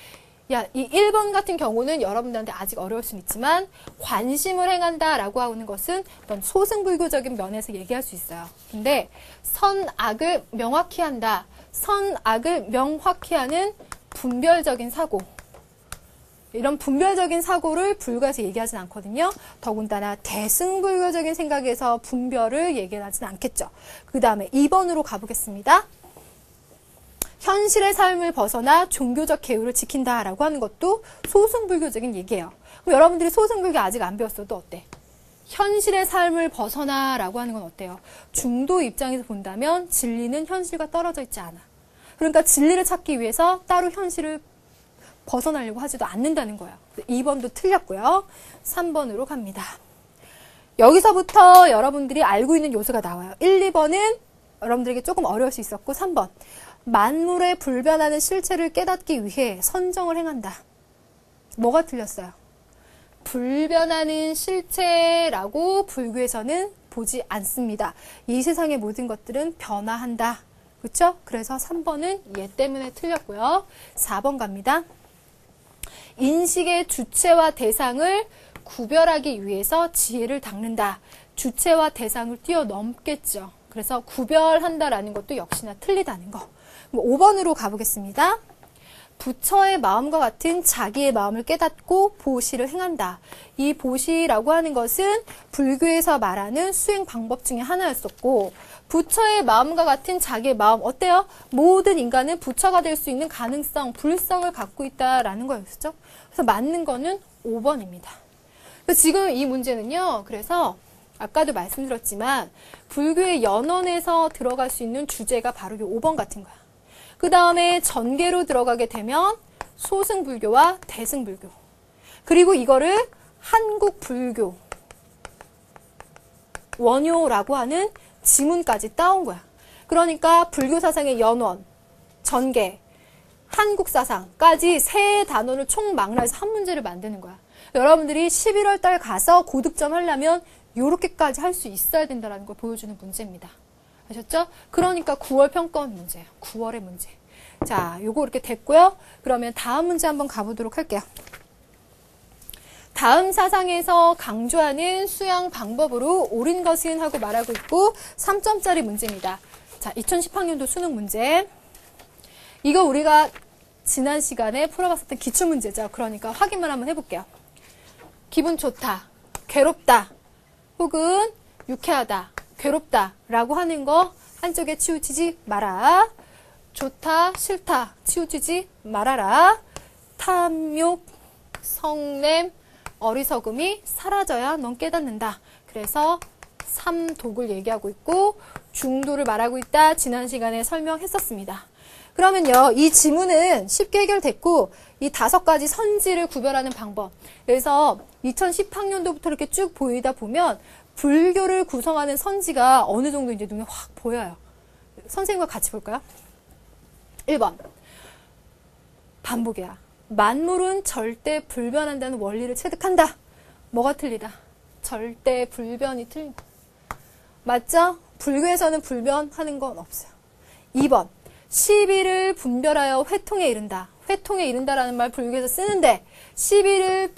이 1번 같은 경우는 여러분들한테 아직 어려울 수는 있지만 관심을 행한다라고 하는 것은 어떤 소승불교적인 면에서 얘기할 수 있어요. 근데 선악을 명확히 한다. 선악을 명확히 하는 분별적인 사고. 이런 분별적인 사고를 불교에서 얘기하진 않거든요. 더군다나 대승불교적인 생각에서 분별을 얘기하진 않겠죠. 그 다음에 2번으로 가보겠습니다. 현실의 삶을 벗어나 종교적 계율을 지킨다라고 하는 것도 소승불교적인 얘기예요. 그럼 여러분들이 소승불교 아직 안 배웠어도 어때? 현실의 삶을 벗어나라고 하는 건 어때요? 중도 입장에서 본다면 진리는 현실과 떨어져 있지 않아. 그러니까 진리를 찾기 위해서 따로 현실을 벗어나려고 하지도 않는다는 거예요. 2번도 틀렸고요. 3번으로 갑니다. 여기서부터 여러분들이 알고 있는 요소가 나와요. 1, 2번은 여러분들에게 조금 어려울 수 있었고 3번. 만물에 불변하는 실체를 깨닫기 위해 선정을 행한다. 뭐가 틀렸어요? 불변하는 실체라고 불교에서는 보지 않습니다. 이 세상의 모든 것들은 변화한다. 그렇죠? 그래서 3번은 얘 때문에 틀렸고요. 4번 갑니다. 인식의 주체와 대상을 구별하기 위해서 지혜를 닦는다. 주체와 대상을 뛰어넘겠죠. 그래서 구별한다라는 것도 역시나 틀리다는 거. 5번으로 가보겠습니다. 부처의 마음과 같은 자기의 마음을 깨닫고 보시를 행한다. 이 보시라고 하는 것은 불교에서 말하는 수행 방법 중에 하나였었고 부처의 마음과 같은 자기의 마음 어때요? 모든 인간은 부처가 될 수 있는 가능성, 불성을 갖고 있다라는 거였죠. 그래서 맞는 거는 5번입니다. 지금 이 문제는요. 그래서 아까도 말씀드렸지만 불교의 연원에서 들어갈 수 있는 주제가 바로 이 5번 같은 거야. 그 다음에 전계로 들어가게 되면 소승불교와 대승불교. 그리고 이거를 한국불교, 원효라고 하는 지문까지 따온 거야. 그러니까 불교 사상의 연원, 전계, 한국사상까지 세 단원을 총망라해서 한 문제를 만드는 거야. 여러분들이 11월 달 가서 고득점 하려면 이렇게까지 할 수 있어야 된다는 걸 보여주는 문제입니다. 아셨죠? 그러니까 9월 평가원 문제예요. 9월의 문제. 자, 요거 이렇게 됐고요. 그러면 다음 문제 한번 가보도록 할게요. 다음 사상에서 강조하는 수양 방법으로 옳은 것은 하고 말하고 있고 3점짜리 문제입니다. 자, 2010학년도 수능 문제. 이거 우리가 지난 시간에 풀어봤었던 기출문제죠. 그러니까 확인만 한번 해볼게요. 기분 좋다, 괴롭다, 혹은 유쾌하다, 괴롭다 라고 하는 거 한쪽에 치우치지 마라. 좋다, 싫다 치우치지 말아라. 탐욕, 성냄, 어리석음이 사라져야 넌 깨닫는다. 그래서 삼독을 얘기하고 있고 중도를 말하고 있다. 지난 시간에 설명했었습니다. 그러면요, 이 지문은 쉽게 해결됐고 이 5가지 선지를 구별하는 방법. 그래서 2010학년도부터 이렇게 쭉 보이다 보면 불교를 구성하는 선지가 어느 정도 이제 눈에 확 보여요. 선생님과 같이 볼까요? 1번. 반복이야. 만물은 절대 불변한다는 원리를 체득한다. 뭐가 틀리다? 절대 불변이 틀린다. 맞죠? 불교에서는 불변하는 건 없어요. 2번. 시비를 분별하여 회통에 이른다. 회통에 이른다라는 말 불교에서 쓰는데 시비를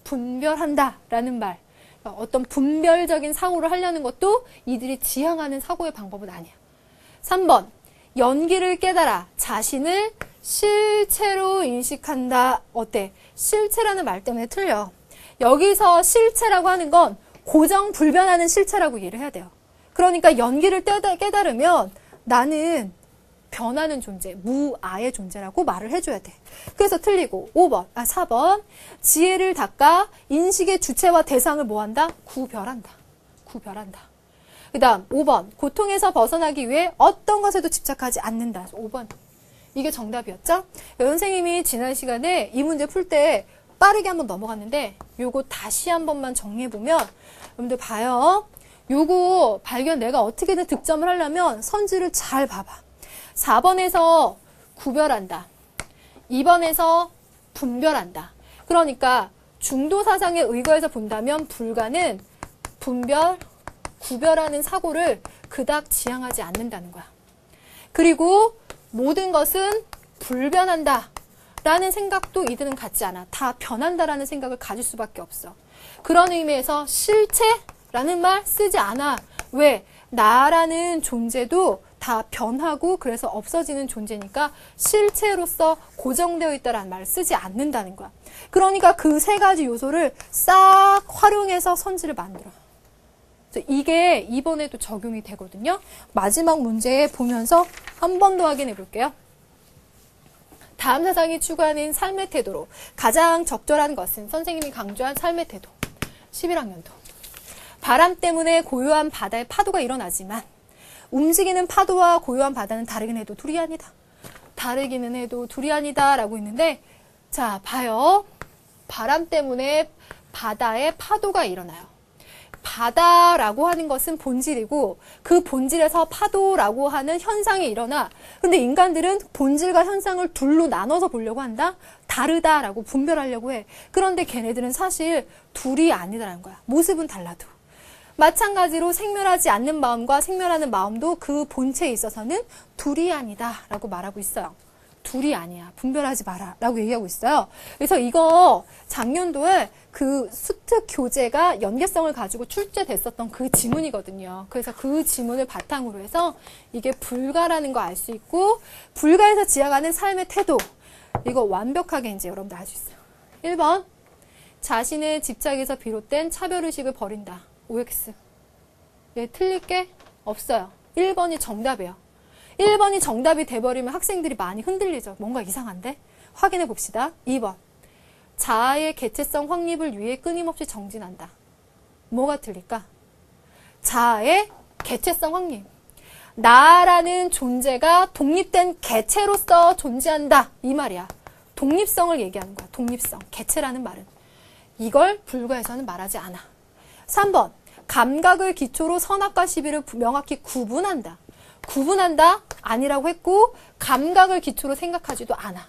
분별한다 라는 말. 어떤 분별적인 사고를 하려는 것도 이들이 지향하는 사고의 방법은 아니야. 3번. 연기를 깨달아 자신을 실체로 인식한다. 어때? 실체라는 말 때문에 틀려. 여기서 실체라고 하는 건 고정 불변하는 실체라고 이해를 해야 돼요. 그러니까 연기를 깨달으면 나는 변하는 존재, 무아의 존재라고 말을 해줘야 돼. 그래서 틀리고 4번. 지혜를 닦아 인식의 주체와 대상을 뭐한다? 구별한다. 그 다음 5번. 고통에서 벗어나기 위해 어떤 것에도 집착하지 않는다. 5번. 이게 정답이었죠? 선생님이 지난 시간에 이 문제 풀 때 빠르게 한번 넘어갔는데 요거 다시 한 번만 정리해보면 여러분들 봐요. 요거 발견 내가 어떻게든 득점을 하려면 선지를 잘 봐봐. 4번에서 구별한다. 2번에서 분별한다. 그러니까 중도 사상에 의거해서 본다면 불가는 분별, 구별하는 사고를 그닥 지향하지 않는다는 거야. 그리고 모든 것은 불변한다 라는 생각도 이들은 갖지 않아. 다 변한다라는 생각을 가질 수밖에 없어. 그런 의미에서 실체라는 말 쓰지 않아. 왜? 나라는 존재도 다 변하고 그래서 없어지는 존재니까 실체로서 고정되어 있다라는 말을 쓰지 않는다는 거야. 그러니까 그 3가지 요소를 싹 활용해서 선지를 만들어. 이게 이번에도 적용이 되거든요. 마지막 문제 보면서 한 번 더 확인해 볼게요. 다음 사상이 추구하는 삶의 태도로 가장 적절한 것은 선생님이 강조한 삶의 태도. 11학년도. 바람 때문에 고요한 바다에 파도가 일어나지만 움직이는 파도와 고요한 바다는 다르긴 해도 둘이 아니다. 다르기는 해도 둘이 아니다 라고 있는데 자 봐요. 바람 때문에 바다에 파도가 일어나요. 바다라고 하는 것은 본질이고 그 본질에서 파도라고 하는 현상이 일어나. 근데 인간들은 본질과 현상을 둘로 나눠서 보려고 한다? 다르다라고 분별하려고 해. 그런데 걔네들은 사실 둘이 아니다라는 거야. 모습은 달라도. 마찬가지로 생멸하지 않는 마음과 생멸하는 마음도 그 본체에 있어서는 둘이 아니다 라고 말하고 있어요. 둘이 아니야. 분별하지 마라 라고 얘기하고 있어요. 그래서 이거 작년도에 그 수특 교재가 연계성을 가지고 출제됐었던 그 지문이거든요. 그래서 그 지문을 바탕으로 해서 이게 불가라는 거 알 수 있고 불가에서 지향하는 삶의 태도 이거 완벽하게 이제 여러분들 알 수 있어요. 1번 자신의 집착에서 비롯된 차별의식을 버린다. OX. 예, 틀릴 게 없어요. 1번이 정답이에요. 1번이 정답이 돼버리면 학생들이 많이 흔들리죠. 뭔가 이상한데? 확인해 봅시다. 2번. 자아의 개체성 확립을 위해 끊임없이 정진한다. 뭐가 틀릴까? 자아의 개체성 확립. 나라는 존재가 독립된 개체로서 존재한다. 이 말이야. 독립성을 얘기하는 거야. 독립성. 개체라는 말은. 이걸 불가에서는 말하지 않아. 3번. 감각을 기초로 선악과 시비를 명확히 구분한다. 구분한다? 아니라고 했고 감각을 기초로 생각하지도 않아.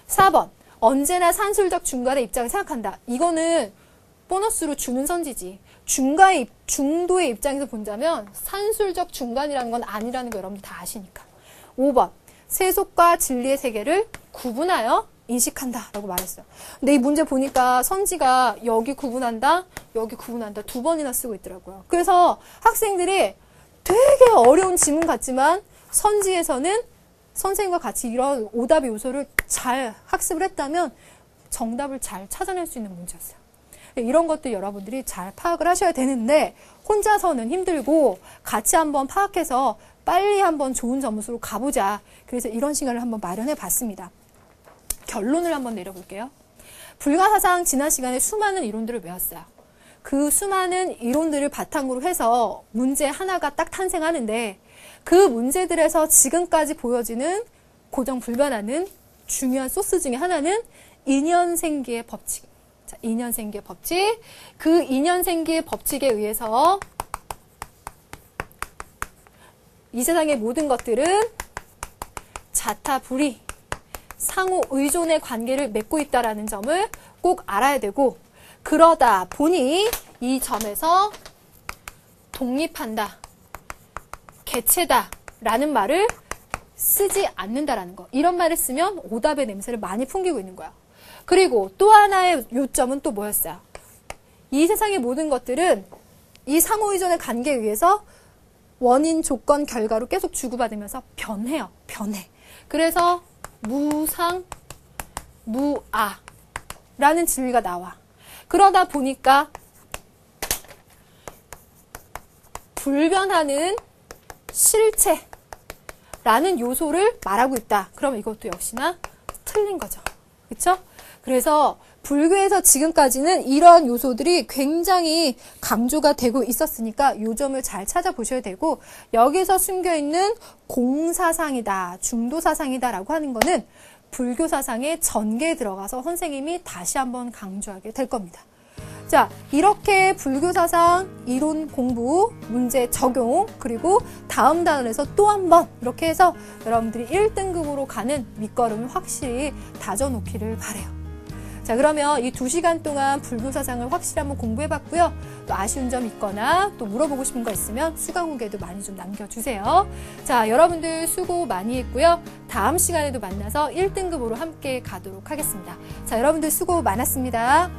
4번. 언제나 산술적 중간의 입장을 생각한다. 이거는 보너스로 주는 선지지. 중도의 입장에서 본다면 산술적 중간이라는 건 아니라는 거 여러분들 다 아시니까. 5번. 세속과 진리의 세계를 구분하여 인식한다 라고 말했어요. 근데 이 문제 보니까 선지가 여기 구분한다, 여기 구분한다 2번이나 쓰고 있더라고요. 그래서 학생들이 되게 어려운 지문 같지만 선지에서는 선생님과 같이 이런 오답의 요소를 잘 학습을 했다면 정답을 잘 찾아낼 수 있는 문제였어요. 이런 것들 여러분들이 잘 파악을 하셔야 되는데 혼자서는 힘들고 같이 한번 파악해서 빨리 한번 좋은 점수로 가보자. 그래서 이런 시간을 한번 마련해 봤습니다. 결론을 한번 내려볼게요. 불가사상 지난 시간에 수많은 이론들을 외웠어요. 그 수많은 이론들을 바탕으로 해서 문제 하나가 딱 탄생하는데 그 문제들에서 지금까지 보여지는 고정불변하는 중요한 소스 중에 하나는 인연생기의 법칙. 자, 인연생기의 법칙. 그 인연생기의 법칙에 의해서 이 세상의 모든 것들은 자타불이 상호 의존의 관계를 맺고 있다는 점을 꼭 알아야 되고 그러다 보니 이 점에서 독립한다, 개체다 라는 말을 쓰지 않는다라는 거. 이런 말을 쓰면 오답의 냄새를 많이 풍기고 있는 거야. 그리고 또 하나의 요점은 또 뭐였어요? 이 세상의 모든 것들은 이 상호의존의 관계에 의해서 원인, 조건, 결과로 계속 주고받으면서 변해요. 변해. 그래서 무상, 무아라는 진리가 나와. 그러다 보니까 불변하는 실체라는 요소를 말하고 있다. 그러면 이것도 역시나 틀린 거죠. 그렇죠? 그래서 불교에서 지금까지는 이러한 요소들이 굉장히 강조가 되고 있었으니까 이 점을 잘 찾아보셔야 되고 여기서 숨겨있는 공사상이다, 중도사상이다 라고 하는 거는 불교 사상의 전개에 들어가서 선생님이 다시 한번 강조하게 될 겁니다. 자, 이렇게 불교 사상 이론 공부, 문제 적용, 그리고 다음 단원에서 또 한 번 이렇게 해서 여러분들이 1등급으로 가는 밑거름을 확실히 다져놓기를 바라요. 자, 그러면 이 2시간 동안 불교 사상을 확실히 한번 공부해봤고요. 또 아쉬운 점 있거나 또 물어보고 싶은 거 있으면 수강 후기에도 많이 좀 남겨주세요. 자, 여러분들 수고 많이 했고요. 다음 시간에도 만나서 1등급으로 함께 가도록 하겠습니다. 자, 여러분들 수고 많았습니다.